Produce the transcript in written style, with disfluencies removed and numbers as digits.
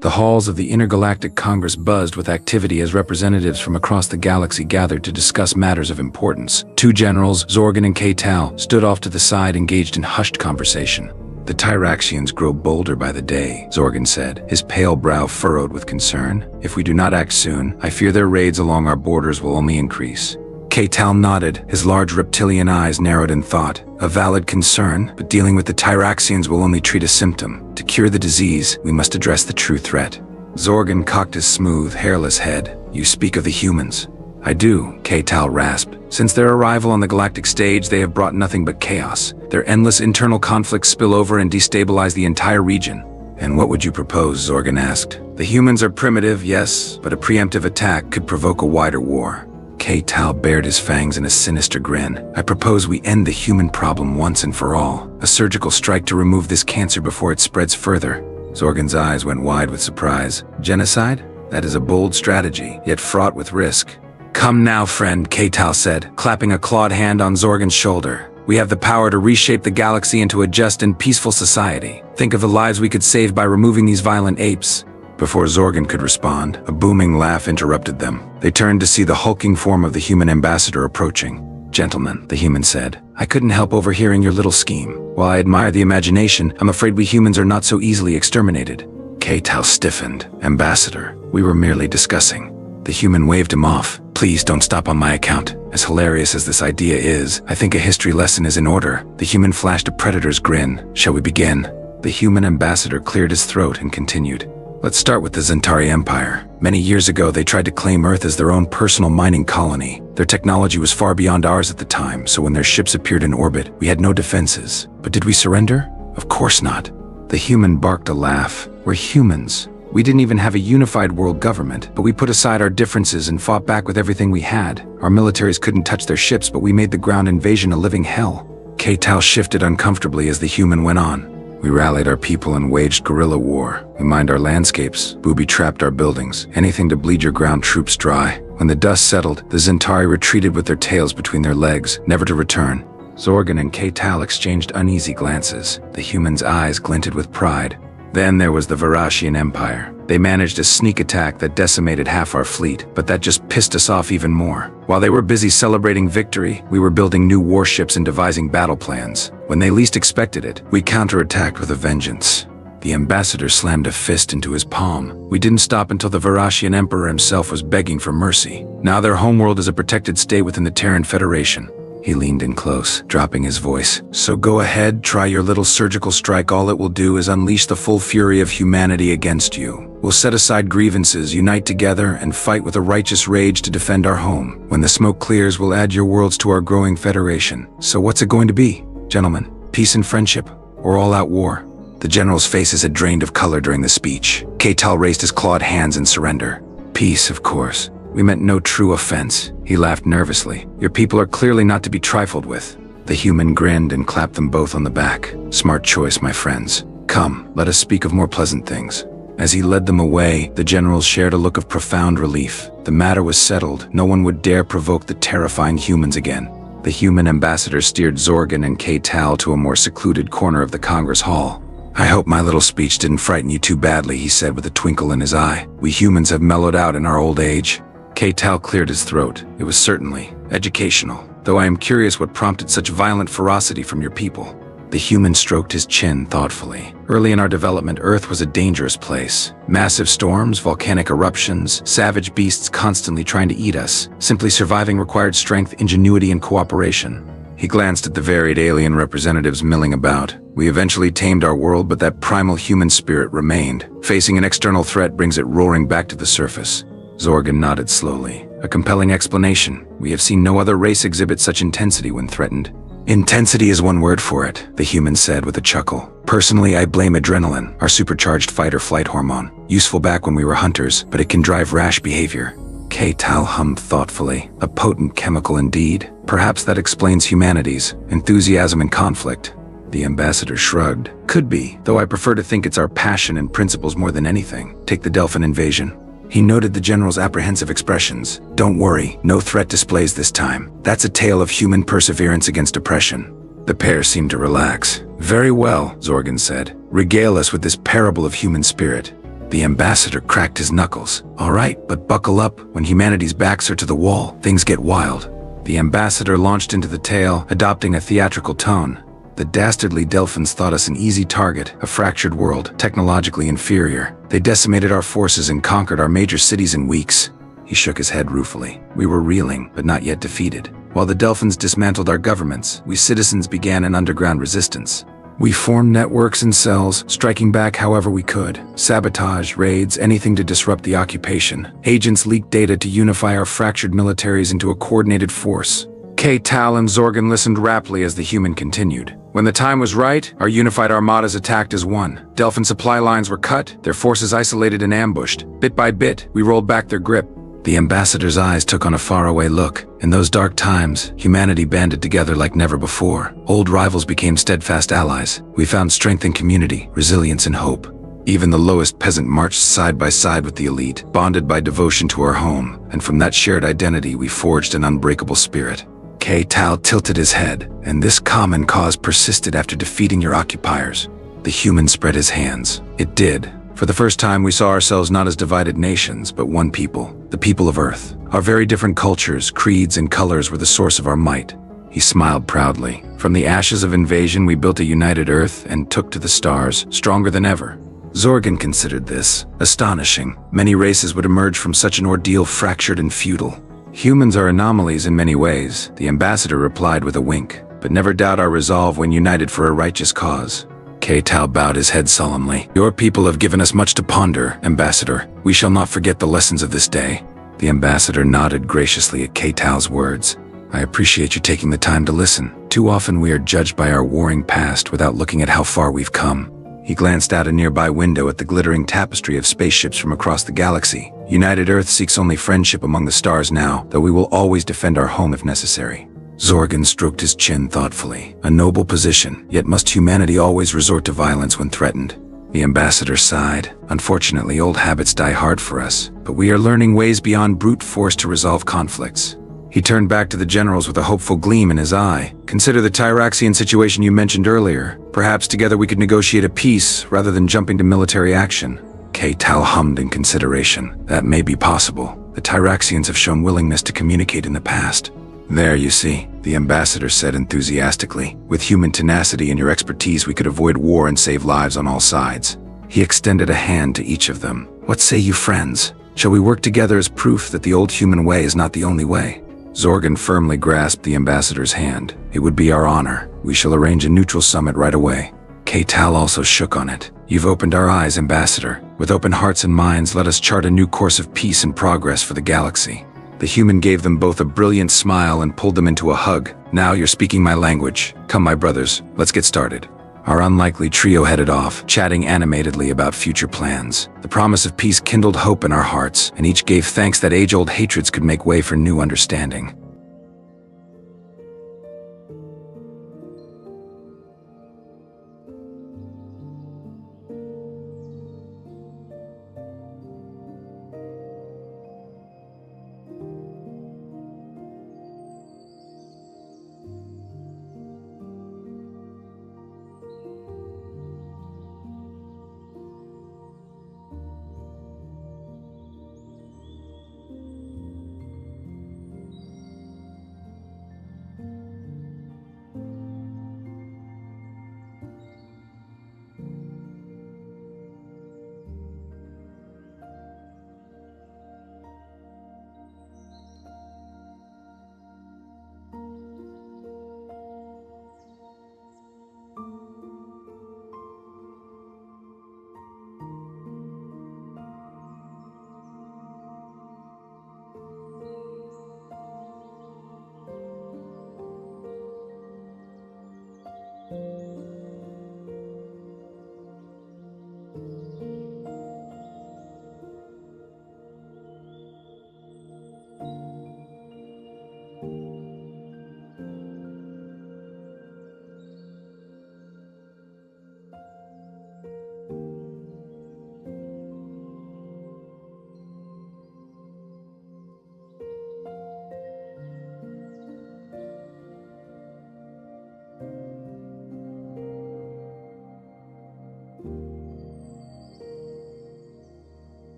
The halls of the Intergalactic Congress buzzed with activity as representatives from across the galaxy gathered to discuss matters of importance. Two generals, Zorgan and K-Tal, stood off to the side, engaged in hushed conversation. "The Tyraxians grow bolder by the day," Zorgan said, his pale brow furrowed with concern. "If we do not act soon, I fear their raids along our borders will only increase." K-Tal nodded, his large reptilian eyes narrowed in thought. "A valid concern, but dealing with the Tyraxians will only treat a symptom. To cure the disease, we must address the true threat." Zorgan cocked his smooth, hairless head. "You speak of the humans." "I do," K-Tal rasped. "Since their arrival on the galactic stage, they have brought nothing but chaos. Their endless internal conflicts spill over and destabilize the entire region." "And what would you propose?" Zorgan asked. "The humans are primitive, yes, but a preemptive attack could provoke a wider war." K-Tal bared his fangs in a sinister grin. "I propose we end the human problem once and for all. A surgical strike to remove this cancer before it spreads further." Zorgan's eyes went wide with surprise. "Genocide? That is a bold strategy, yet fraught with risk." "Come now, friend," K-Tal said, clapping a clawed hand on Zorgan's shoulder. "We have the power to reshape the galaxy into a just and peaceful society. Think of the lives we could save by removing these violent apes." Before Zorgan could respond, a booming laugh interrupted them. They turned to see the hulking form of the human ambassador approaching. "Gentlemen," the human said, "I couldn't help overhearing your little scheme. While I admire the imagination, I'm afraid we humans are not so easily exterminated." K-Tal stiffened. "Ambassador, we were merely discussing." The human waved him off. "Please don't stop on my account. As hilarious as this idea is, I think a history lesson is in order." The human flashed a predator's grin. "Shall we begin?" The human ambassador cleared his throat and continued. "Let's start with the Zentari Empire. Many years ago, they tried to claim Earth as their own personal mining colony. Their technology was far beyond ours at the time, so when their ships appeared in orbit, we had no defenses. But did we surrender? Of course not." The human barked a laugh. "We're humans. We didn't even have a unified world government, but we put aside our differences and fought back with everything we had. Our militaries couldn't touch their ships, but we made the ground invasion a living hell." K-Tal shifted uncomfortably as the human went on. "We rallied our people and waged guerrilla war. We mined our landscapes, booby-trapped our buildings, anything to bleed your ground troops dry. When the dust settled, the Zentari retreated with their tails between their legs, never to return." Zorgan and K-Tal exchanged uneasy glances. The human's eyes glinted with pride. "Then there was the Varashian Empire. They managed a sneak attack that decimated half our fleet, but that just pissed us off even more. While they were busy celebrating victory, we were building new warships and devising battle plans. When they least expected it, we counterattacked with a vengeance." The ambassador slammed a fist into his palm. "We didn't stop until the Varashian Emperor himself was begging for mercy. Now their homeworld is a protected state within the Terran Federation." He leaned in close, dropping his voice. "So go ahead, try your little surgical strike. All it will do is unleash the full fury of humanity against you. We'll set aside grievances, unite together, and fight with a righteous rage to defend our home. When the smoke clears, we'll add your worlds to our growing federation. So what's it going to be, gentlemen? Peace and friendship, or all-out war?" The generals' faces had drained of color during the speech. K-Tal raised his clawed hands in surrender. "Peace, of course. We meant no true offense." He laughed nervously. "Your people are clearly not to be trifled with." The human grinned and clapped them both on the back. "Smart choice, my friends. Come, let us speak of more pleasant things." As he led them away, the generals shared a look of profound relief. The matter was settled. No one would dare provoke the terrifying humans again. The human ambassador steered Zorgan and K-Tal to a more secluded corner of the Congress Hall. "I hope my little speech didn't frighten you too badly," he said with a twinkle in his eye. "We humans have mellowed out in our old age." K-Tal cleared his throat. "It was certainly educational, though I am curious what prompted such violent ferocity from your people." The human stroked his chin thoughtfully. "Early in our development, Earth was a dangerous place. Massive storms, volcanic eruptions, savage beasts constantly trying to eat us. Simply surviving required strength, ingenuity, and cooperation." He glanced at the varied alien representatives milling about. "We eventually tamed our world, but that primal human spirit remained. Facing an external threat brings it roaring back to the surface." Zorgan nodded slowly. "A compelling explanation. We have seen no other race exhibit such intensity when threatened." "Intensity is one word for it," the human said with a chuckle. "Personally, I blame adrenaline, our supercharged fight-or-flight hormone. Useful back when we were hunters, but it can drive rash behavior." K-Tal hummed thoughtfully. "A potent chemical indeed. Perhaps that explains humanity's enthusiasm and conflict." The ambassador shrugged. "Could be, though I prefer to think it's our passion and principles more than anything. Take the Delphin invasion." He noted the general's apprehensive expressions. "Don't worry, no threat displays this time. That's a tale of human perseverance against oppression." The pair seemed to relax. "Very well," Zorgan said. "Regale us with this parable of human spirit." The ambassador cracked his knuckles. All right, but buckle up. When humanity's backs are to the wall, things get wild. The ambassador launched into the tale, adopting a theatrical tone. The dastardly Delphins thought us an easy target, a fractured world, technologically inferior. They decimated our forces and conquered our major cities in weeks. He shook his head ruefully. We were reeling, but not yet defeated. While the Delphins dismantled our governments, we citizens began an underground resistance. We formed networks and cells, striking back however we could. Sabotage, raids, anything to disrupt the occupation. Agents leaked data to unify our fractured militaries into a coordinated force. K-Tal and Zorgan listened raptly as the human continued. When the time was right, our unified armadas attacked as one. Delphin supply lines were cut, their forces isolated and ambushed. Bit by bit, we rolled back their grip. The ambassador's eyes took on a faraway look. In those dark times, humanity banded together like never before. Old rivals became steadfast allies. We found strength in community, resilience and hope. Even the lowest peasant marched side by side with the elite, bonded by devotion to our home, and from that shared identity we forged an unbreakable spirit. K-Tal tilted his head, and this common cause persisted after defeating your occupiers. The human spread his hands. It did. For the first time, we saw ourselves not as divided nations, but one people, the people of Earth. Our very different cultures, creeds, and colors were the source of our might. He smiled proudly. From the ashes of invasion, we built a united Earth and took to the stars, stronger than ever. Zorgan considered this astonishing. Many races would emerge from such an ordeal fractured and feudal. Humans are anomalies in many ways, the ambassador replied with a wink. But never doubt our resolve when united for a righteous cause. K-Tal bowed his head solemnly. Your people have given us much to ponder, Ambassador. We shall not forget the lessons of this day. The ambassador nodded graciously at K-Tal's words. I appreciate you taking the time to listen. Too often we are judged by our warring past without looking at how far we've come. He glanced out a nearby window at the glittering tapestry of spaceships from across the galaxy. United Earth seeks only friendship among the stars now, though we will always defend our home if necessary. Zorgan stroked his chin thoughtfully. A noble position, yet must humanity always resort to violence when threatened? The ambassador sighed. Unfortunately, old habits die hard for us, but we are learning ways beyond brute force to resolve conflicts. He turned back to the generals with a hopeful gleam in his eye. Consider the Tyraxian situation you mentioned earlier. Perhaps together we could negotiate a peace rather than jumping to military action. K-Tal hummed in consideration. That may be possible. The Tyraxians have shown willingness to communicate in the past. There, you see, the ambassador said enthusiastically. With human tenacity and your expertise, we could avoid war and save lives on all sides. He extended a hand to each of them. What say you, friends? Shall we work together as proof that the old human way is not the only way? Zorgan firmly grasped the ambassador's hand. It would be our honor. We shall arrange a neutral summit right away. K-Tal also shook on it. You've opened our eyes, Ambassador. With open hearts and minds, let us chart a new course of peace and progress for the galaxy. The human gave them both a brilliant smile and pulled them into a hug. Now you're speaking my language. Come, my brothers, let's get started. Our unlikely trio headed off, chatting animatedly about future plans. The promise of peace kindled hope in our hearts, and each gave thanks that age-old hatreds could make way for new understanding.